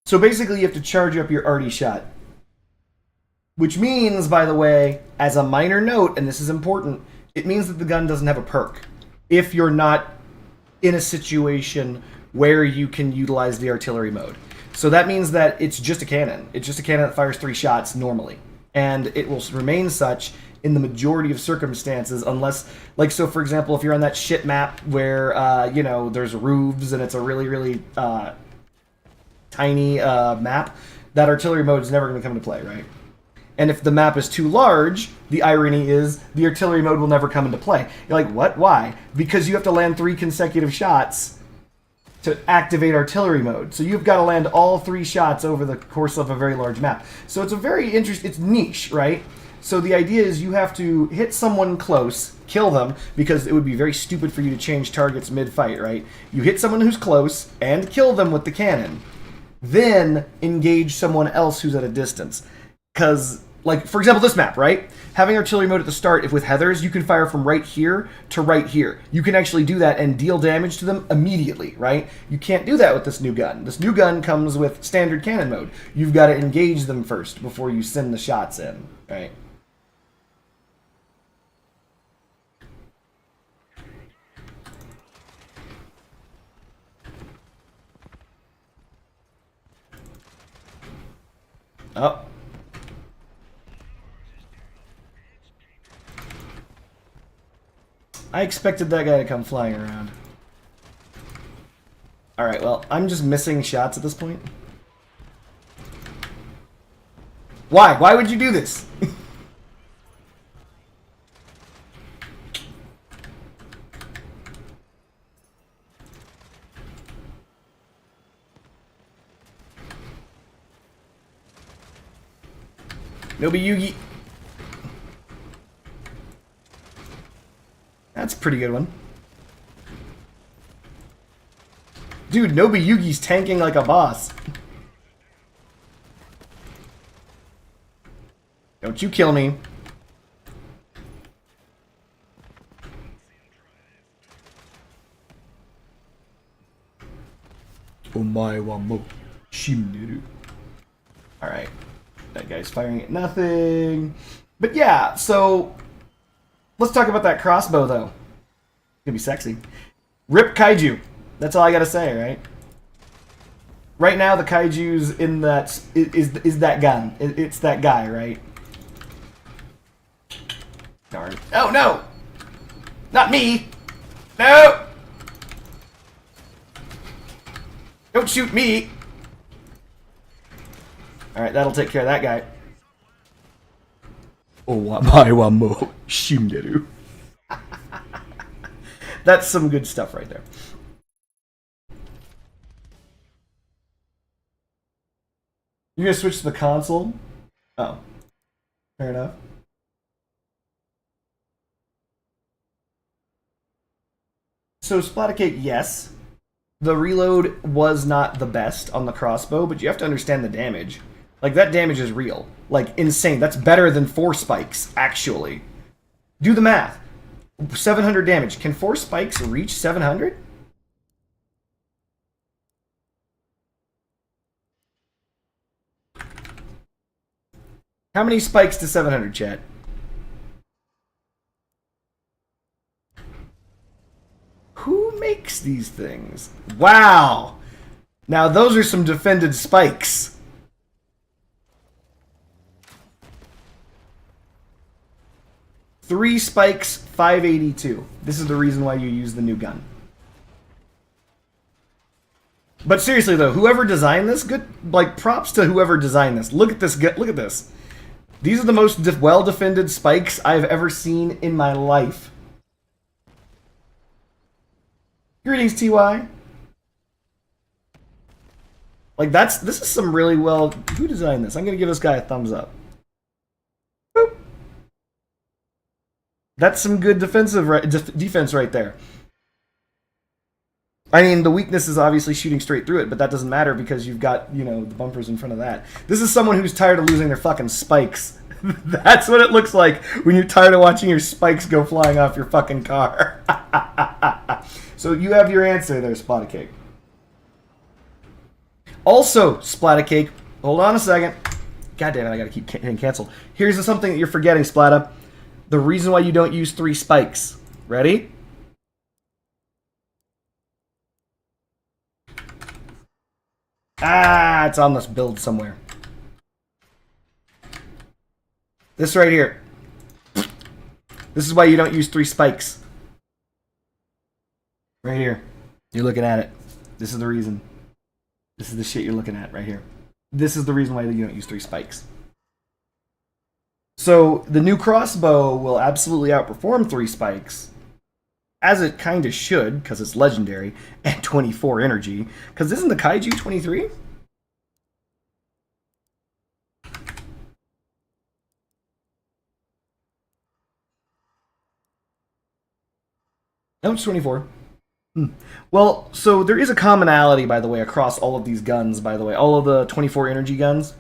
So basically, you have to charge up your arty shot. Which means, by the way, as a minor note, and this is important, it means that the gun doesn't have a perk. If you're not in a situation where you can utilize the artillery mode. So that means that it's just a cannon. It's just a cannon that fires 3 shots normally. And it will remain such in the majority of circumstances, unless, like, so for example, if you're on that shit map where, you know, there's roofs and it's a really, really tiny map, that artillery mode is never going to come into play, right? And if the map is too large, the irony is the artillery mode will never come into play. You're like, what? Why? Because you have to land 3 consecutive shots to activate artillery mode. So you've got to land all 3 shots over the course of a very large map. So it's a very interesting, it's niche, right? So the idea is you have to hit someone close, kill them, because it would be very stupid for you to change targets mid-fight, right? You hit someone who's close and kill them with the cannon. Then engage someone else who's at a distance. Because, like, for example, this map, right? Having artillery mode at the start, if with Heathers, you can fire from right here to right here. You can actually do that and deal damage to them immediately, right? You can't do that with this new gun. This new gun comes with standard cannon mode. You've got to engage them first before you send the shots in, right? Oh. I expected that guy to come flying around. Alright, well, I'm just missing shots at this point. Why? Why would you do this? Nobuyugi. That's a pretty good one. Dude, Nobuyugi's tanking like a boss. Don't you kill me. Omae wa mo shimiru. Alright. That guy's firing at nothing. But yeah, so let's talk about that crossbow, though. It's gonna be sexy. Rip Kaiju. That's all I gotta say, right? Right now, the Kaiju's in that is that gun. It's that guy, right? Darn. Oh no! Not me! No! Don't shoot me! Alright, that'll take care of that guy. Omae wa mo shimiru. That's some good stuff right there. You're gonna switch to the console? Oh. Fair enough. So, Splattercake, yes. The reload was not the best on the crossbow, but you have to understand the damage. Like, that damage is real. Like, insane. That's better than 4 spikes, actually. Do the math. 700 damage. Can 4 spikes reach 700? How many spikes to 700, chat? Who makes these things? Wow! Now those are some defended spikes. Three spikes, 582. This is the reason why you use the new gun. But seriously though, whoever designed this, good, like props to whoever designed this. Look at this. Look at this. These are the most well-defended spikes I've ever seen in my life. Greetings, TY. Like this is some really well. Who designed this? I'm gonna give this guy a thumbs up. Boop. That's some good defense right there. I mean, the weakness is obviously shooting straight through it, but that doesn't matter because you've got, you know, the bumpers in front of that. This is someone who's tired of losing their fucking spikes. That's what it looks like when you're tired of watching your spikes go flying off your fucking car. So you have your answer there, Splatacake. Also, Splatacake, hold on a second. God damn it, I gotta keep hitting cancel. Here's something that you're forgetting, Splata. The reason why you don't use 3 spikes. Ready? Ah, it's on this build somewhere. This right here. This is why you don't use 3 spikes. Right here. You're looking at it. This is the reason. This is the shit you're looking at right here. This is the reason why you don't use 3 spikes. So, the new crossbow will absolutely outperform 3 spikes. As it kind of should, because it's legendary, and 24 energy. Because isn't the Kaiju 23? No, it's 24. Well, so there is a commonality, by the way, across all of these guns, by the way. All of the 24 energy guns.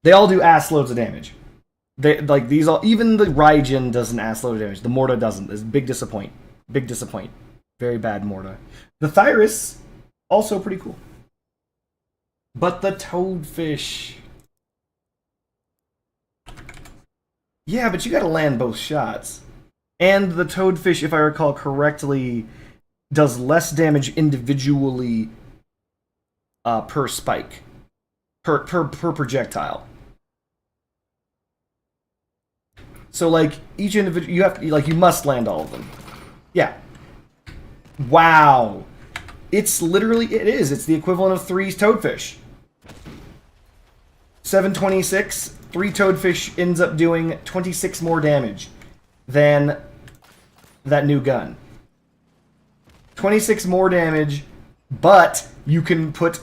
They all do ass loads of damage. They, like, these all, even the Raijin does an ass load of damage. The Morta doesn't. It's big disappoint. Big disappoint. Very bad Morta. The Thyrus, also pretty cool. But the Toadfish... Yeah, but you gotta land both shots. And the Toadfish, if I recall correctly, does less damage individually per spike. Per projectile. So, like, each individual, you have to, like, you must land all of them. Yeah. Wow. It's literally, it is. It's the equivalent of 3 Toadfish. 726, 3 Toadfish ends up doing 26 more damage than that new gun. 26 more damage, but you can put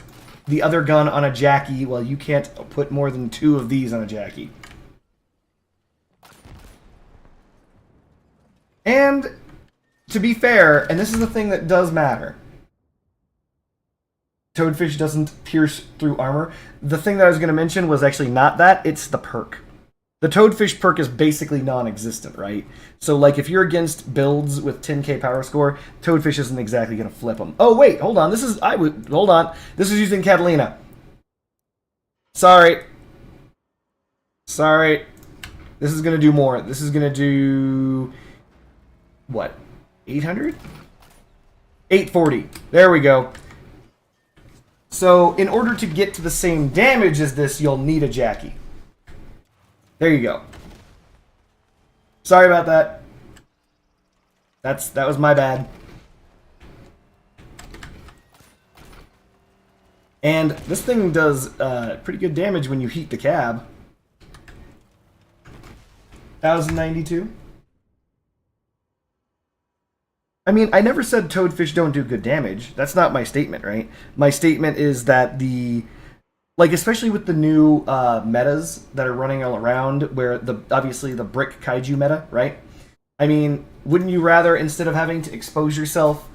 the other gun on a Jackie. Well, you can't put more than 2 of these on a Jackie. And, to be fair, and this is the thing that does matter, Toadfish doesn't pierce through armor. The thing that I was going to mention was actually not that, it's the perk. The Toadfish perk is basically non-existent, right? So, like, if you're against builds with 10k power score, Toadfish isn't exactly going to flip them. Oh, wait, hold on, hold on. This is using Catalina. Sorry. This is going to do more. This is going to do... What? 800? 840. There we go. So, in order to get to the same damage as this, you'll need a Jackie. There you go. Sorry about that. That was my bad. And this thing does pretty good damage when you heat the cab. 1092. I mean, I never said Toadfish don't do good damage. That's not my statement, right? My statement is that like, especially with the new metas that are running all around, where obviously the brick kaiju meta, right? I mean, wouldn't you rather, instead of having to expose yourself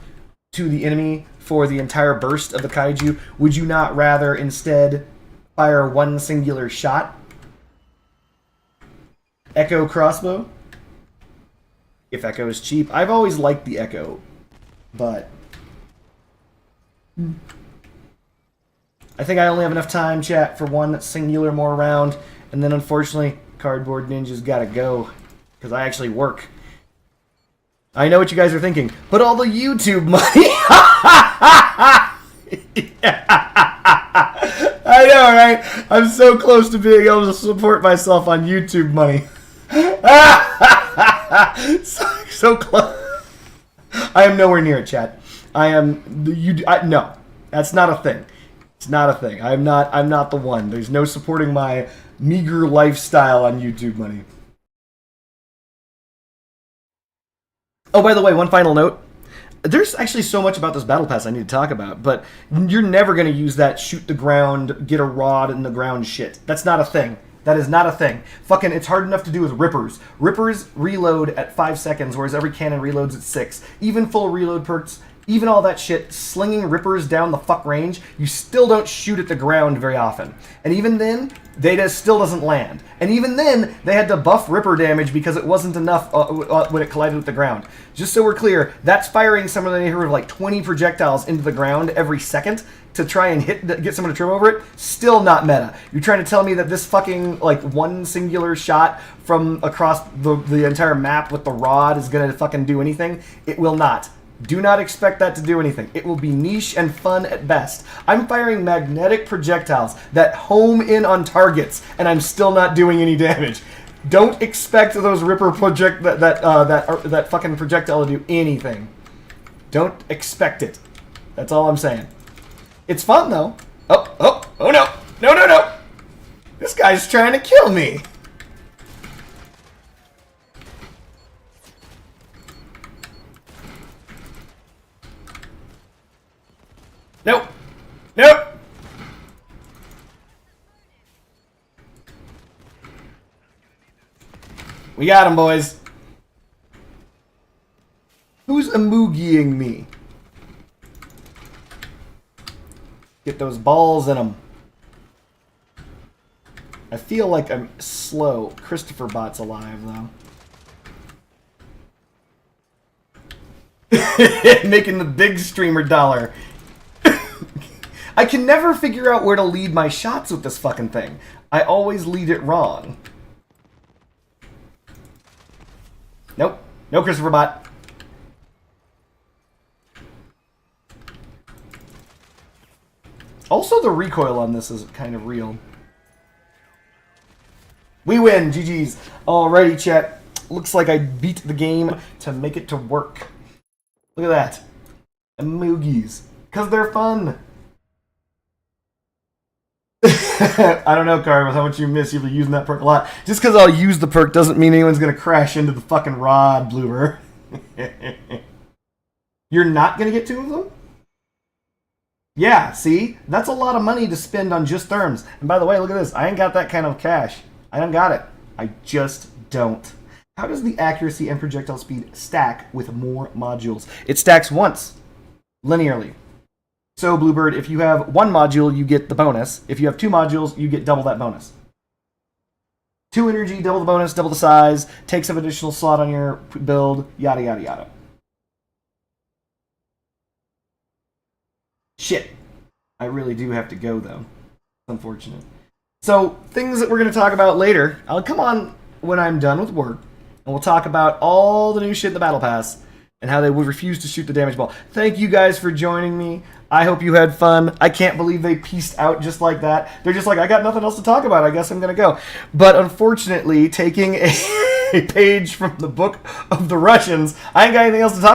to the enemy for the entire burst of the kaiju, would you not rather instead fire one singular shot? Echo crossbow? If Echo is cheap. I've always liked the Echo, but... I think I only have enough time, chat, for one singular more round, and then unfortunately, Cardboard Ninja's gotta go, because I actually work. I know what you guys are thinking, but all the YouTube money... I know, right? I'm so close to being able to support myself on YouTube money. so close. I am nowhere near it, chat. No, that's not a thing. It's not a thing. I'm not the one. There's no supporting my meager lifestyle on YouTube money. Oh, by the way, one final note. There's actually so much about this battle pass I need to talk about, but you're never going to use that shoot the ground, get a rod in the ground shit. That's not a thing. That is not a thing. Fucking, it's hard enough to do with Rippers. Rippers reload at 5 seconds, whereas every cannon reloads at 6. Even full reload perks, even all that shit, slinging Rippers down the fuck range, you still don't shoot at the ground very often. And even then, still doesn't land. And even then, they had to buff Ripper damage because it wasn't enough when it collided with the ground. Just so we're clear, that's firing somewhere in the neighborhood of like 20 projectiles into the ground every second to try and get someone to trip over it. Still not meta. You're trying to tell me that this fucking like one singular shot from across the entire map with the rod is gonna fucking do anything? It will not. Do not expect that to do anything. It will be niche and fun at best. I'm firing magnetic projectiles that home in on targets, and I'm still not doing any damage. Don't expect those Ripper that fucking projectile to do anything. Don't expect it. That's all I'm saying. It's fun though. Oh no. No. This guy's trying to kill me. Nope. We got him, boys. Who's Amoogiing me? Get those balls in them. I feel like I'm slow. Christopher Bot's alive, though. Making the big streamer dollar. I can never figure out where to lead my shots with this fucking thing. I always lead it wrong. Nope. No Christopher Bot. Also, the recoil on this is kind of real. We win. GG's. Alrighty, chat. Looks like I beat the game to make it to work. Look at that. Emojis. Because they're fun. I don't know, Carver, how much you miss you using that perk a lot. Just because I'll use the perk doesn't mean anyone's going to crash into the fucking rod, Bloober. You're not going to get 2 of them? Yeah, see? That's a lot of money to spend on just therms. And by the way, look at this. I ain't got that kind of cash. I don't got it. I just don't. How does the accuracy and projectile speed stack with more modules? It stacks once, linearly. So, Bluebird, if you have 1 module, you get the bonus. If you have 2 modules, you get double that bonus. 2 energy, double the bonus, double the size, takes up additional slot on your build, yada, yada, yada. Shit. I really do have to go, though. It's unfortunate. So, things that we're going to talk about later. I'll come on when I'm done with work, and we'll talk about all the new shit in the Battle Pass and how they would refuse to shoot the damage ball. Thank you guys for joining me. I hope you had fun. I can't believe they pieced out just like that. They're just like, I got nothing else to talk about. I guess I'm going to go. But unfortunately, taking a page from the Book of the Russians, I ain't got anything else to talk about.